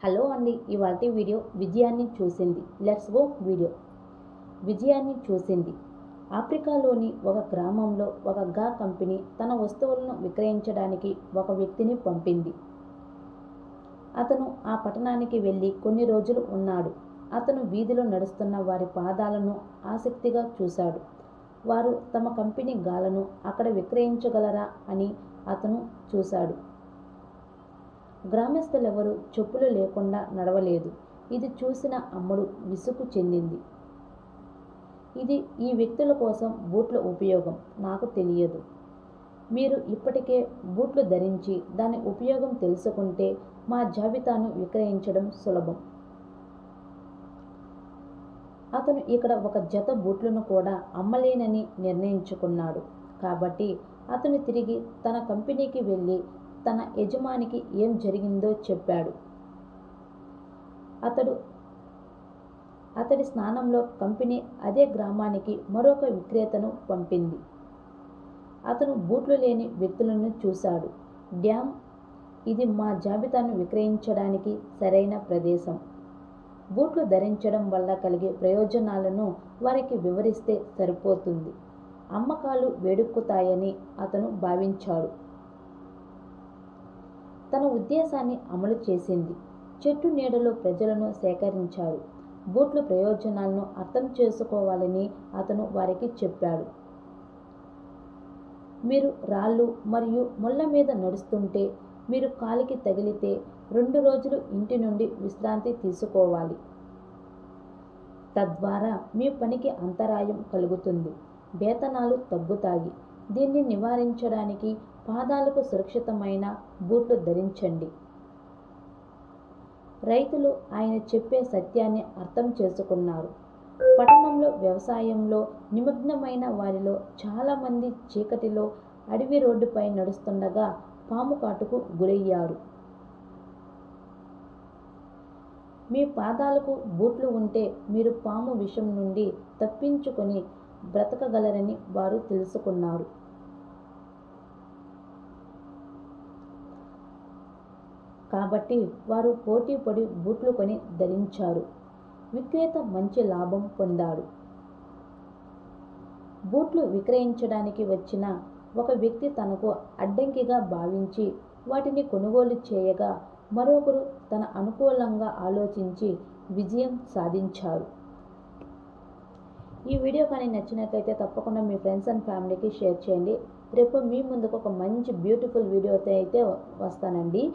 Hello అండి, ఇవాల్టి video విజయాన్ని చూసింది. Let's go video. విజయాన్ని చూసింది. ఆఫ్రికాలోని ఒక గ్రామంలో ఒక కంపెనీ తన వస్తువులను విక్రయించడానికి ఒక వ్యక్తిని పంపింది. అతను ఆ పట్టణానికి వెళ్ళి కొన్ని రోజులు ఉన్నాడు. అతను వీధిలో నడుస్తున్న వారి పాదాలను ఆసక్తిగా చూశాడు. వారు తమ కంపెనీ గాలను అక్కడ విక్రయించగలరా అని అతను చూశాడు. గ్రామస్తులెవరూ చెప్పులు లేకుండా నడవలేదు. ఇది చూసిన అమ్మడు విసుగు చెందింది. ఈ వ్యక్తుల కోసం బూట్ల ఉపయోగం నాకు తెలియదు. మీరు ఇప్పటికే బూట్లు ధరించి దాని ఉపయోగం తెలుసుకుంటే మా జాబితాను విక్రయించడం సులభం. అతను ఇక్కడ ఒక జత బూట్లను కూడా అమ్మలేనని నిర్ణయించుకున్నాడు. కాబట్టి అతను తిరిగి తన కంపెనీకి వెళ్ళి తన యజమానికి ఏం జరిగిందో చెప్పాడు. అతడి స్నానంలో కంపెనీ అదే గ్రామానికి మరొక విక్రేతను పంపింది. అతను బూట్లు లేని వ్యక్తులను చూశాడు. డ్యామ్, ఇది మా జాబితాను విక్రయించడానికి సరైన ప్రదేశం. బూట్లు ధరించడం వల్ల కలిగే ప్రయోజనాలను వారికి వివరిస్తే సరిపోతుంది. అమ్మకాలు వేడెక్కుతాయని అతను భావించాడు. తన ఉద్దేశాన్ని అమలు చేసింది. చెట్టు నీడలో ప్రజలను సేకరించారు. బూట్ల ప్రయోజనాలను అర్థం చేసుకోవాలని అతను వారికి చెప్పాడు. మీరు రాళ్ళు మరియు ముళ్ళ మీద నడుస్తుంటే మీరు కాలికి తగిలితే 2 రోజులు ఇంటి నుండి విశ్రాంతి తీసుకోవాలి. తద్వారా మీ పనికి అంతరాయం కలుగుతుంది. వేతనాలు తగ్గుతాయి. దీన్ని నివారించడానికి పాదాలకు సురక్షితమైన బూట్లు ధరించండి. రైతులు ఆయన చెప్పే సత్యాన్ని అర్థం చేసుకున్నారు. పట్టణంలో వ్యవసాయంలో నిమగ్నమైన వారిలో చాలామంది చీకటిలో అడవి రోడ్డుపై నడుస్తుండగా పాము కాటుకు గురయ్యారు. మీ పాదాలకు బూట్లు ఉంటే మీరు పాము విషం నుండి తప్పించుకొని బ్రతకగలరని వారు తెలుసుకున్నారు. కాబట్టి వారు పోటీపడి బూట్లు కొని ధరించారు. విక్రేత మంచి లాభం పొందాడు. బూట్లు విక్రయించడానికి వచ్చిన ఒక వ్యక్తి తనకు అడ్డంకిగా భావించి వాటిని కొనుగోలు చేయగా మరొకరు తన అనుకూలంగా ఆలోచించి విజయం సాధించారు. ఈ వీడియో కానీ నచ్చినట్లయితే తప్పకుండా మీ ఫ్రెండ్స్ అండ్ ఫ్యామిలీకి షేర్ చేయండి. రేపు మీ ముందుకు ఒక మంచి బ్యూటిఫుల్ వీడియోతో అయితే వస్తానండి.